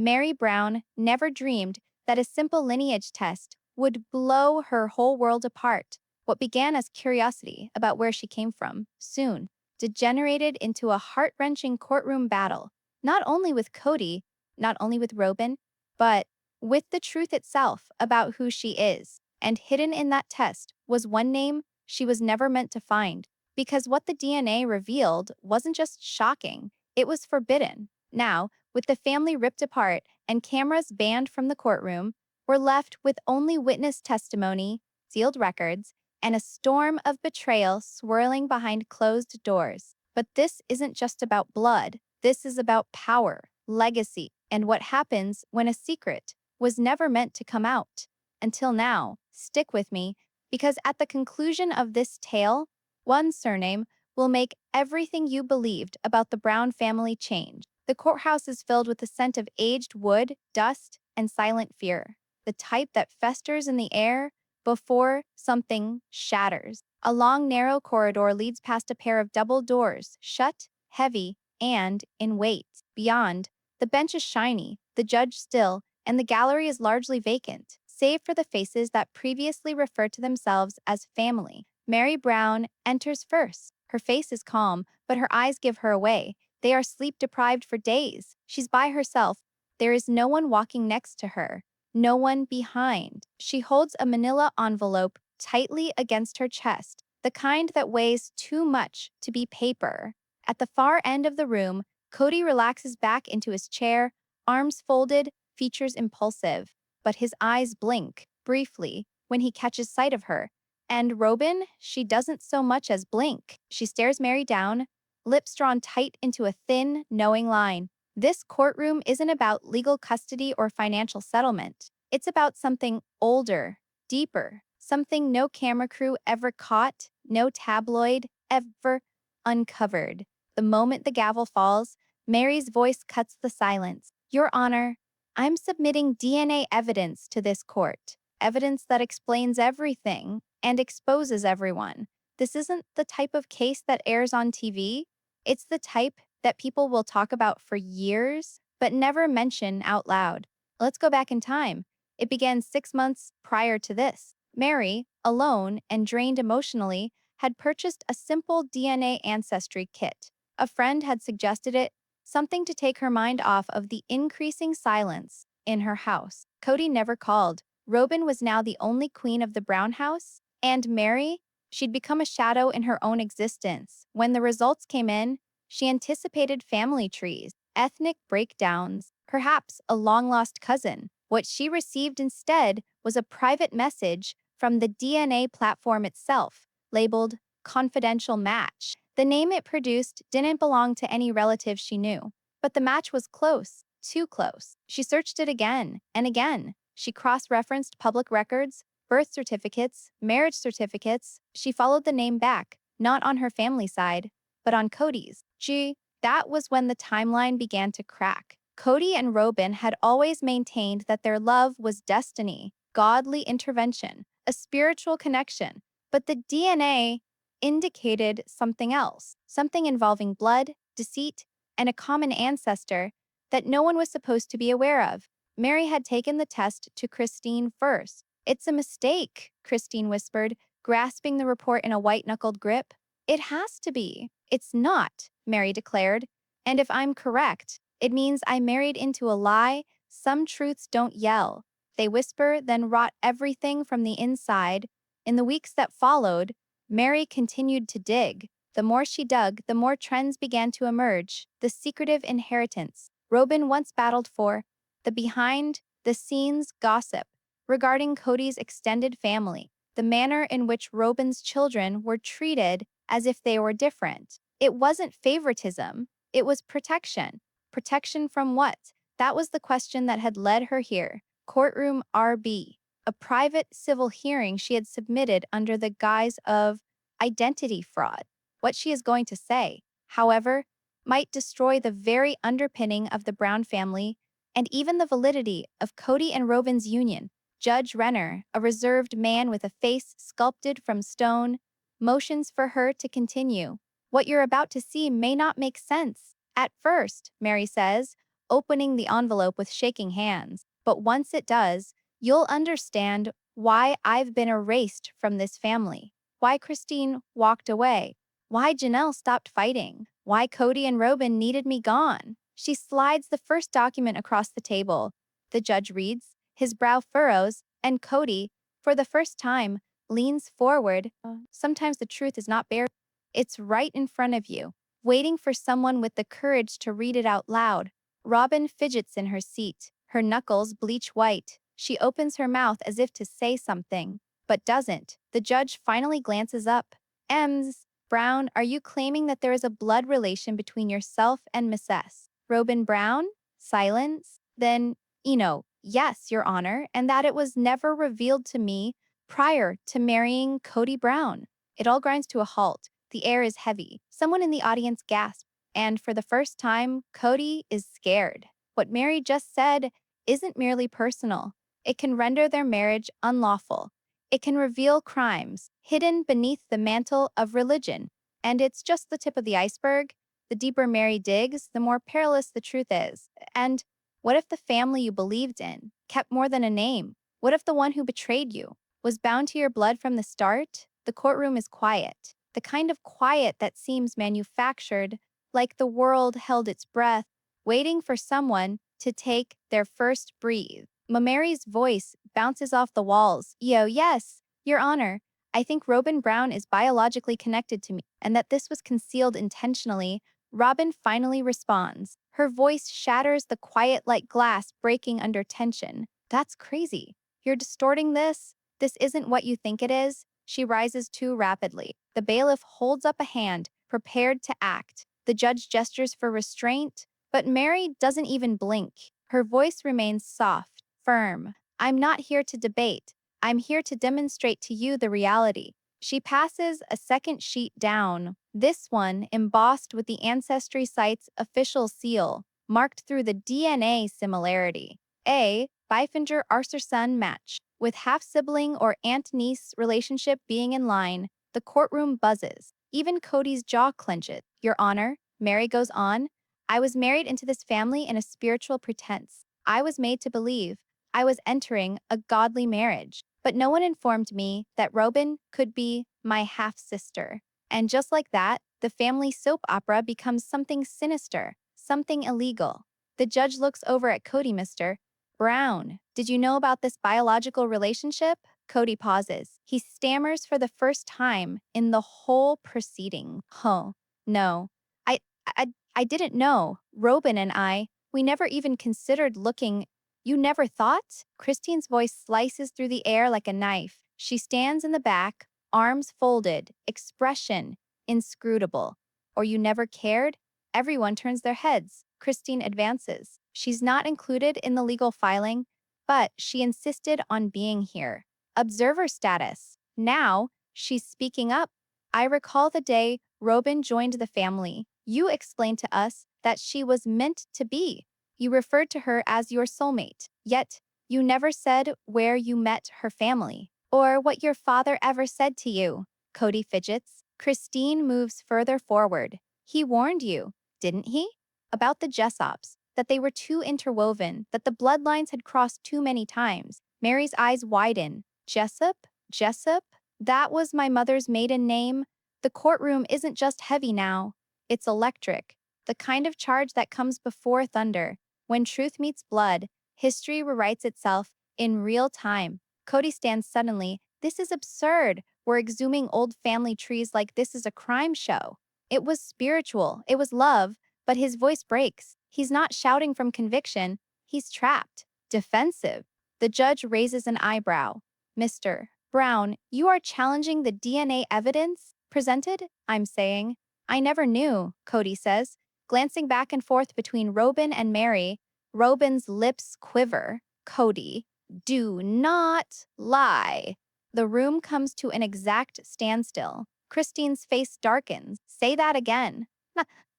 Mary Brown never dreamed that a simple lineage test would blow her whole world apart. What began as curiosity about where she came from soon degenerated into a heart-wrenching courtroom battle, not only with Cody, not only with Robin, but with the truth itself about who she is. And hidden in that test was one name she was never meant to find, because what the DNA revealed wasn't just shocking, it was forbidden. Now, with the family ripped apart and cameras banned from the courtroom, we're left with only witness testimony, sealed records, and a storm of betrayal swirling behind closed doors. But this isn't just about blood. This is about power, legacy, and what happens when a secret was never meant to come out. Until now, stick with me, because at the conclusion of this tale, one surname will make everything you believed about the Brown family change. The courthouse is filled with the scent of aged wood, dust, and silent fear, the type that festers in the air before something shatters. A long, narrow corridor leads past a pair of double doors, shut, heavy, and in weight. Beyond, the bench is shiny, the judge still, and the gallery is largely vacant, save for the faces that previously referred to themselves as family. Mary Brown enters first. Her face is calm, but her eyes give her away. They are sleep-deprived for days. She's by herself. There is no one walking next to her, no one behind. She holds a manila envelope tightly against her chest, the kind that weighs too much to be paper. At the far end of the room, Cody relaxes back into his chair, arms folded, features impulsive, but his eyes blink, briefly, when he catches sight of her. And Robin, she doesn't so much as blink. She stares Mary down, lips drawn tight into a thin, knowing line. This courtroom isn't about legal custody or financial settlement. It's about something older, deeper, something no camera crew ever caught, no tabloid ever uncovered. The moment the gavel falls, Mary's voice cuts the silence. Your Honor, I'm submitting DNA evidence to this court, evidence that explains everything and exposes everyone. This isn't the type of case that airs on TV. It's the type that people will talk about for years, but never mention out loud. Let's go back in time. It began 6 months prior to this. Mary, alone and drained emotionally, had purchased a simple DNA ancestry kit. A friend had suggested it, something to take her mind off of the increasing silence in her house. Cody never called. Robin was now the only queen of the Brown house, and Mary, she'd become a shadow in her own existence. When the results came in, she anticipated family trees, ethnic breakdowns, perhaps a long-lost cousin. What she received instead was a private message from the DNA platform itself, labeled confidential match. The name it produced didn't belong to any relative she knew, but the match was close, too close. She searched it again and again. She cross-referenced public records, birth certificates, marriage certificates. She followed the name back, not on her family side, but on Cody's. That was when the timeline began to crack. Cody and Robin had always maintained that their love was destiny, godly intervention, a spiritual connection, but the DNA indicated something else, something involving blood, deceit, and a common ancestor that no one was supposed to be aware of. Mary had taken the test to Christine first. It's a mistake, Christine whispered, grasping the report in a white-knuckled grip. It has to be. It's not, Mary declared. And if I'm correct, it means I married into a lie. Some truths don't yell. They whisper, then rot everything from the inside. In the weeks that followed, Mary continued to dig. The more she dug, the more trends began to emerge. The secretive inheritance Robin once battled for, the behind-the-scenes gossip regarding Cody's extended family, the manner in which Robin's children were treated as if they were different. It wasn't favoritism, it was protection. Protection from what? That was the question that had led her here. Courtroom RB, a private civil hearing she had submitted under the guise of identity fraud. What she is going to say, however, might destroy the very underpinning of the Brown family and even the validity of Cody and Robin's union. Judge Renner, a reserved man with a face sculpted from stone, motions for her to continue. What you're about to see may not make sense at first, Mary says, opening the envelope with shaking hands. But once it does, you'll understand why I've been erased from this family, why Christine walked away, why Janelle stopped fighting, why Cody and Robin needed me gone. She slides the first document across the table. The judge reads, his brow furrows, and Cody, for the first time, leans forward. Sometimes the truth is not buried. It's right in front of you, waiting for someone with the courage to read it out loud. Robin fidgets in her seat, her knuckles bleach white. She opens her mouth as if to say something, but doesn't. The judge finally glances up. Ems, Brown, are you claiming that there is a blood relation between yourself and Miss S? Robin Brown? Silence? Then, yes, Your Honor, and that it was never revealed to me prior to marrying Cody Brown. It all grinds to a halt. The air is heavy. Someone in the audience gasps. And for the first time, Cody is scared. What Mary just said isn't merely personal. It can render their marriage unlawful. It can reveal crimes hidden beneath the mantle of religion. And it's just the tip of the iceberg. The deeper Mary digs, the more perilous the truth is. And what if the family you believed in kept more than a name? What if the one who betrayed you was bound to your blood from the start? The courtroom is quiet, the kind of quiet that seems manufactured, like the world held its breath, waiting for someone to take their first breath. Mary's voice bounces off the walls. Yes, Your Honor. I think Robin Brown is biologically connected to me, and that this was concealed intentionally. Robin finally responds. Her voice shatters the quiet like glass breaking under tension. That's crazy. You're distorting this? This isn't what you think it is? She rises too rapidly. The bailiff holds up a hand, prepared to act. The judge gestures for restraint, but Mary doesn't even blink. Her voice remains soft, firm. I'm not here to debate. I'm here to demonstrate to you the reality. She passes a second sheet down, this one embossed with the Ancestry site's official seal, marked through the DNA similarity. A. Bifinger-Arthurson match. With half-sibling or aunt-niece relationship being in line, the courtroom buzzes. Even Cody's jaw clenches. Your Honor, Mary goes on, I was married into this family in a spiritual pretense. I was made to believe I was entering a godly marriage. But no one informed me that Robin could be my half-sister. And just like that, the family soap opera becomes something sinister, something illegal. The judge looks over at Cody, Mr. Brown. Did you know about this biological relationship? Cody pauses. He stammers for the first time in the whole proceeding. Oh, no. I, I didn't know. Robin and we never even considered looking. You never thought? Christine's voice slices through the air like a knife. She stands in the back, arms folded, expression inscrutable. Or you never cared? Everyone turns their heads. Christine advances. She's not included in the legal filing, but she insisted on being here. Observer status. Now, she's speaking up. I recall the day Robin joined the family. You explained to us that she was meant to be. You referred to her as your soulmate, yet you never said where you met her family, or what your father ever said to you. Cody fidgets. Christine moves further forward. He warned you, didn't he? About the Jessops, that they were too interwoven, that the bloodlines had crossed too many times. Mary's eyes widen. Jessup? Jessup? That was my mother's maiden name. The courtroom isn't just heavy now. It's electric. The kind of charge that comes before thunder. When truth meets blood, history rewrites itself in real time. Cody stands suddenly. This is absurd. We're exhuming old family trees like this is a crime show. It was spiritual. It was love. But his voice breaks. He's not shouting from conviction. He's trapped. Defensive. The judge raises an eyebrow. Mr. Brown, you are challenging the DNA evidence presented? I'm saying. I never knew, Cody says, glancing back and forth between Robin and Mary. Robin's lips quiver. Cody, do not lie. The room comes to an exact standstill. Christine's face darkens. Say that again.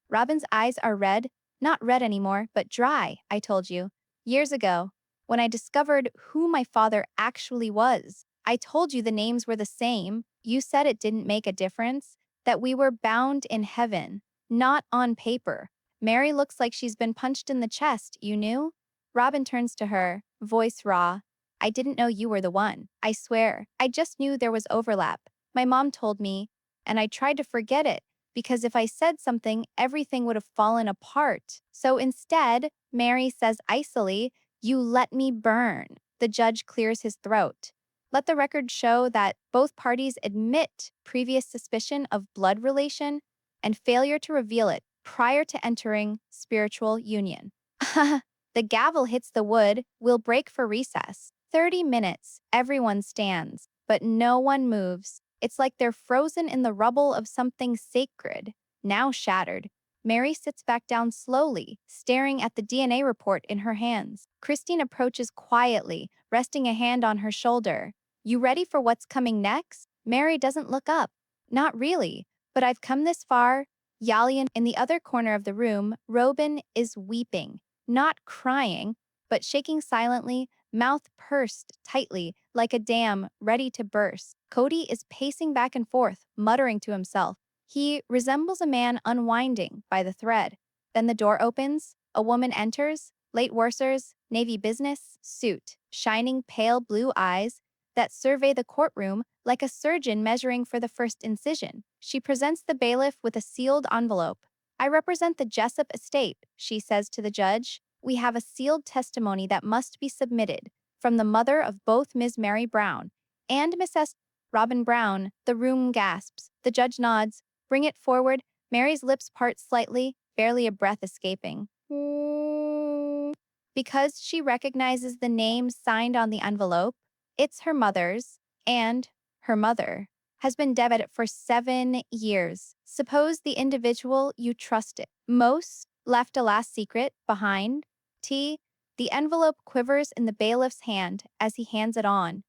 Robin's eyes are red. Not red anymore, but dry, I told you. Years ago, when I discovered who my father actually was, I told you the names were the same. You said it didn't make a difference, that we were bound in heaven, not on paper. Mary looks like she's been punched in the chest, you knew? Robin turns to her, voice raw. I didn't know you were the one. I swear, I just knew there was overlap. My mom told me, and I tried to forget it, because if I said something, everything would have fallen apart. So instead, Mary says icily, you let me burn. The judge clears his throat. Let the record show that both parties admit previous suspicion of blood relation and failure to reveal it prior to entering spiritual union. The gavel hits the wood, we'll break for recess. 30 minutes, everyone stands, but no one moves. It's like they're frozen in the rubble of something sacred, now shattered. Mary sits back down slowly, staring at the DNA report in her hands. Christine approaches quietly, resting a hand on her shoulder. You ready for what's coming next? Mary doesn't look up. Not really, but I've come this far. Yalian in the other corner of the room, Robin is weeping, not crying, but shaking silently, mouth pursed tightly like a dam ready to burst. Cody is pacing back and forth, muttering to himself. He resembles a man unwinding by the thread. Then the door opens, a woman enters, late Worcesters, navy business, suit, shining pale blue eyes that survey the courtroom like a surgeon measuring for the first incision. She presents the bailiff with a sealed envelope. I represent the Jessup estate, she says to the judge. We have a sealed testimony that must be submitted from the mother of both Ms. Mary Brown and Mrs. Robin Brown. The room gasps. The judge nods. Bring it forward. Mary's lips part slightly, barely a breath escaping. Because she recognizes the name signed on the envelope, it's her mother's, and her mother has been dead for 7 years. Suppose the individual you trusted most left a last secret behind. The envelope quivers in the bailiff's hand as he hands it on.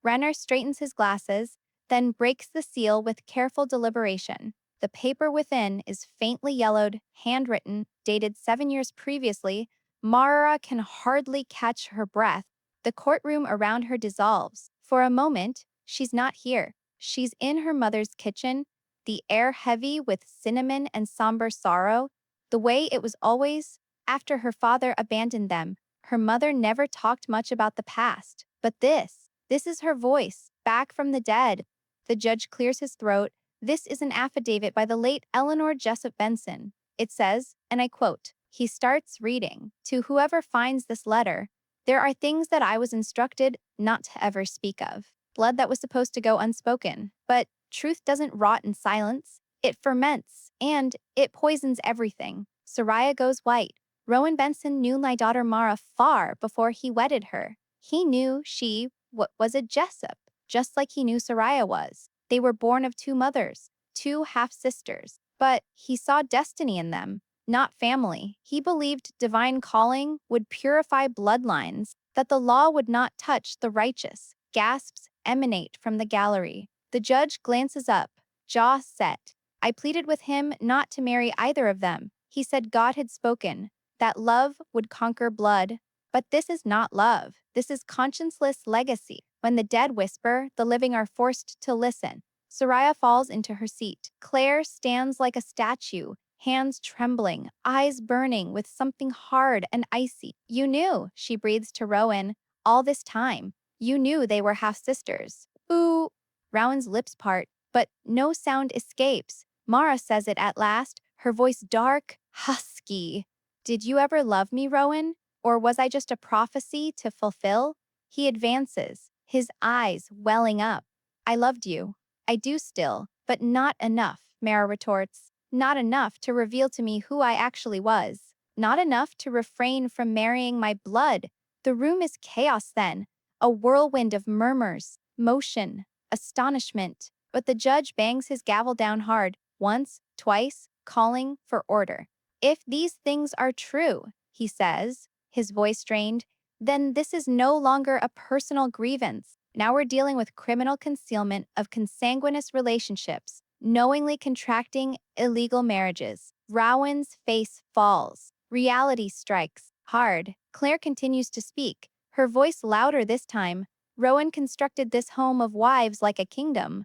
Renner straightens his glasses, then breaks the seal with careful deliberation. The paper within is faintly yellowed, handwritten, dated 7 years previously. Mara can hardly catch her breath. The courtroom around her dissolves. For a moment, she's not here. She's in her mother's kitchen, the air heavy with cinnamon and somber sorrow, the way it was always after her father abandoned them. Her mother never talked much about the past, but this is her voice, back from the dead. The judge clears his throat. This is an affidavit by the late Eleanor Jessup Benson. It says, and I quote, he starts reading, to whoever finds this letter, there are things that I was instructed not to ever speak of. Blood that was supposed to go unspoken. But truth doesn't rot in silence. It ferments, and it poisons everything. Soraya goes white. Rowan Benson knew my daughter Mara far before he wedded her. He knew she was a Jessup, just like he knew Soraya was. They were born of 2 mothers, 2 half-sisters. But he saw destiny in them, not family. He believed divine calling would purify bloodlines, that the law would not touch the righteous. Gasps emanate from the gallery. The judge glances up, jaw set. I pleaded with him not to marry either of them. He said God had spoken, that love would conquer blood. But this is not love. This is conscienceless legacy. When the dead whisper, the living are forced to listen. Soraya falls into her seat. Claire stands like a statue, hands trembling, eyes burning with something hard and icy. You knew, she breathes to Rowan, all this time. You knew they were half-sisters. Ooh. Rowan's lips part, but no sound escapes. Mara says it at last, her voice dark, husky. Did you ever love me, Rowan? Or was I just a prophecy to fulfill? He advances, his eyes welling up. I loved you. I do still, but not enough, Mara retorts. Not enough to reveal to me who I actually was. Not enough to refrain from marrying my blood. The room is chaos then, a whirlwind of murmurs, motion, astonishment. But the judge bangs his gavel down hard, once, twice, calling for order. If these things are true, he says, his voice strained, then this is no longer a personal grievance. Now we're dealing with criminal concealment of consanguineous relationships, knowingly contracting illegal marriages. Rowan's face falls. Reality strikes hard. Claire continues to speak, her voice louder this time. Rowan constructed this home of wives like a kingdom.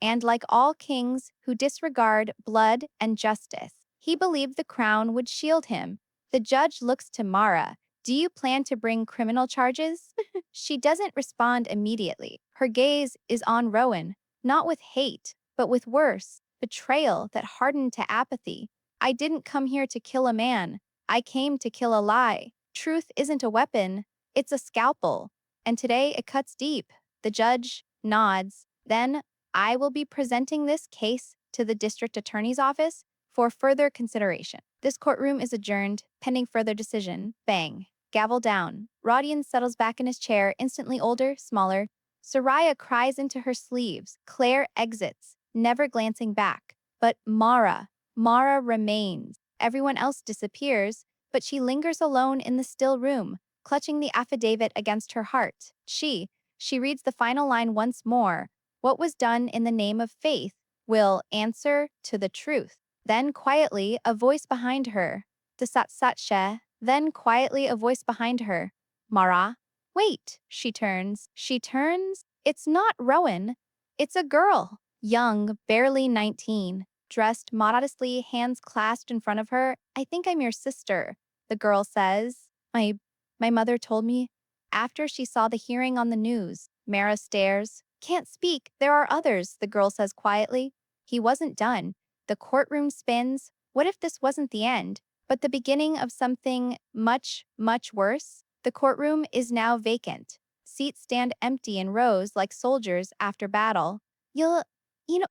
And like all kings who disregard blood and justice, He believed the crown would shield him. The judge looks to Mara. Do you plan to bring criminal charges? She doesn't respond immediately. Her gaze is on Rowan, not with hate, but with worse, betrayal that hardened to apathy. I didn't come here to kill a man. I came to kill a lie. Truth isn't a weapon, it's a scalpel. And today it cuts deep. The judge nods. Then, I will be presenting this case to the district attorney's office for further consideration. This courtroom is adjourned, pending further decision. Bang. Gavel down. Rodion settles back in his chair, instantly older, smaller. Soraya cries into her sleeves. Claire exits, never glancing back. But Mara remains. Everyone else disappears, but she lingers alone in the still room, clutching the affidavit against her heart. She reads the final line once more. What was done in the name of faith will answer to the truth. Then quietly, a voice behind her. The Satsatshe. Then quietly, a voice behind her. Mara. Wait, she turns. She turns. It's not Rowan. It's a girl. Young, barely 19. Dressed modestly, hands clasped in front of her. I think I'm your sister, the girl says. My mother told me. After she saw the hearing on the news, Mara stares. Can't speak, there are others, the girl says quietly. He wasn't done. The courtroom spins. What if this wasn't the end, but the beginning of something much, much worse? The courtroom is now vacant. Seats stand empty in rows like soldiers after battle.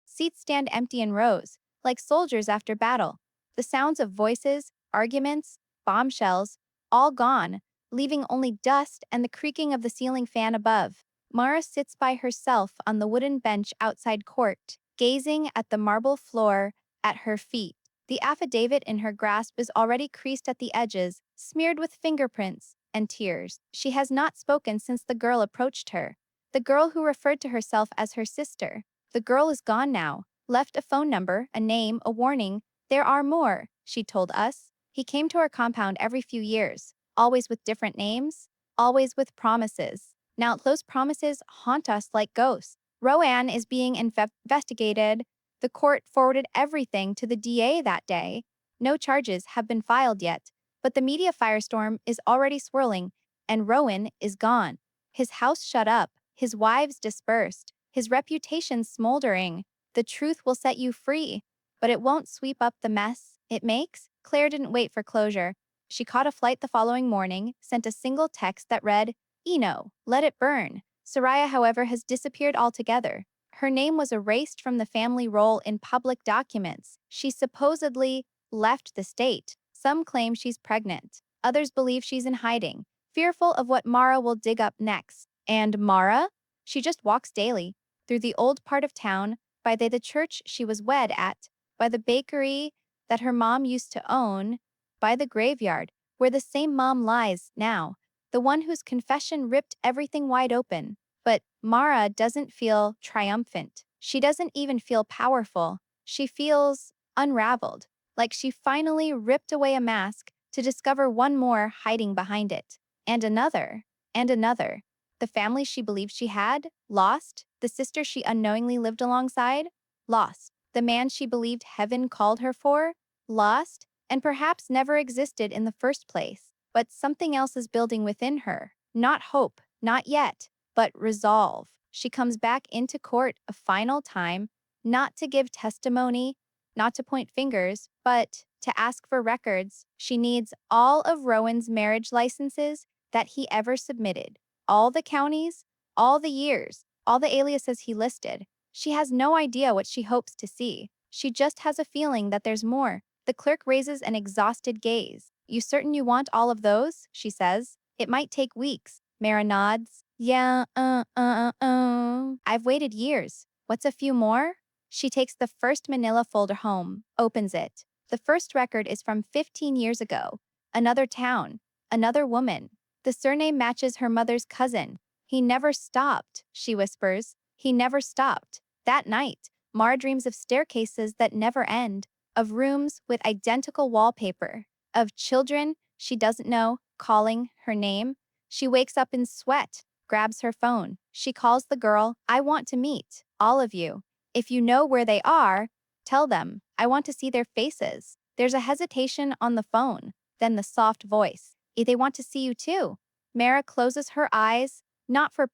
Seats stand empty in rows, like soldiers after battle. The sounds of voices, arguments, bombshells, all gone, leaving only dust and the creaking of the ceiling fan above. Mara sits by herself on the wooden bench outside court, gazing at the marble floor at her feet. The affidavit in her grasp is already creased at the edges, smeared with fingerprints and tears. She has not spoken since the girl approached her. The girl who referred to herself as her sister. The girl is gone now. Left a phone number, a name, a warning. There are more, she told us. He came to our compound every few years, always with different names, always with promises. Now those promises haunt us like ghosts. Rowan is being investigated. The court forwarded everything to the DA that day. No charges have been filed yet, but the media firestorm is already swirling, and Rowan is gone. His house shut up, his wives dispersed, his reputation smoldering. The truth will set you free, but it won't sweep up the mess it makes. Claire didn't wait for closure. She caught a flight the following morning, sent a single text that read, Eno, let it burn. Soraya, however, has disappeared altogether. Her name was erased from the family roll in public documents. She supposedly left the state. Some claim she's pregnant. Others believe she's in hiding, fearful of what Mara will dig up next. And Mara? She just walks daily, through the old part of town, by the church she was wed at, by the bakery that her mom used to own, by the graveyard, where the same mom lies now, the one whose confession ripped everything wide open. But Mara doesn't feel triumphant. She doesn't even feel powerful. She feels unraveled, like she finally ripped away a mask to discover one more hiding behind it. And another, and another. The family she believed she had, lost. The sister she unknowingly lived alongside, lost. The man she believed heaven called her for, lost, and perhaps never existed in the first place. But something else is building within her. Not hope, not yet, but resolve. She comes back into court a final time, not to give testimony, not to point fingers, but to ask for records. She needs all of Rowan's marriage licenses that he ever submitted, all the counties, all the years, all the aliases he listed. She has no idea what she hopes to see. She just has a feeling that there's more. The clerk raises an exhausted gaze. You certain you want all of those? She says. It might take weeks. Mara nods. Yeah, I've waited years. What's a few more? She takes the first manila folder home, opens it. The first record is from 15 years ago. Another town, another woman. The surname matches her mother's cousin. He never stopped, she whispers. He never stopped. That night, Mara dreams of staircases that never end, of rooms with identical wallpaper, of children she doesn't know calling her name. She wakes up in sweat, grabs her phone. She calls the girl. I want to meet all of you. If you know where they are, tell them. I want to see their faces. There's a hesitation on the phone, then the soft voice. They want to see you too. Mara closes her eyes, not for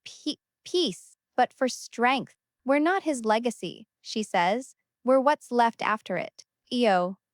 peace, but for strength. We're not his legacy, she says. We're what's left after it.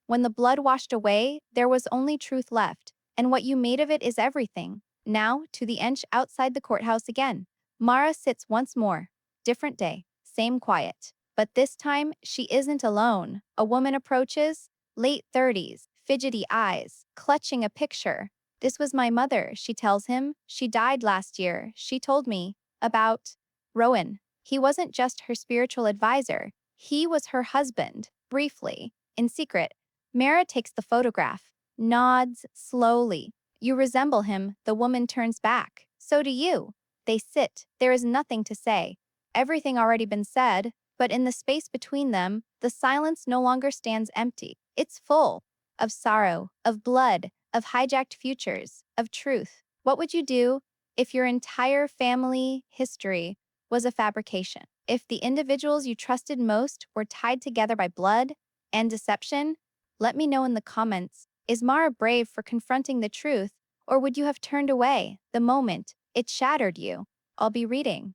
When the blood washed away, there was only truth left, and what you made of it is everything. Now, to the bench outside the courthouse again. Mara sits once more. Different day, same quiet. But this time, she isn't alone. A woman approaches, late 30s, fidgety eyes, clutching a picture. This was my mother, she tells him. She died last year. She told me about Rowan. He wasn't just her spiritual advisor. He was her husband, briefly. In secret, Mara takes the photograph, nods slowly. You resemble him, the woman turns back. So do you. They sit. There is nothing to say. Everything already been said, but in the space between them, the silence no longer stands empty. It's full of sorrow, of blood, of hijacked futures, of truth. What would you do if your entire family history was a fabrication? If the individuals you trusted most were tied together by blood and deception? Let me know in the comments. Is Mara brave for confronting the truth, or would you have turned away the moment it shattered you? I'll be reading.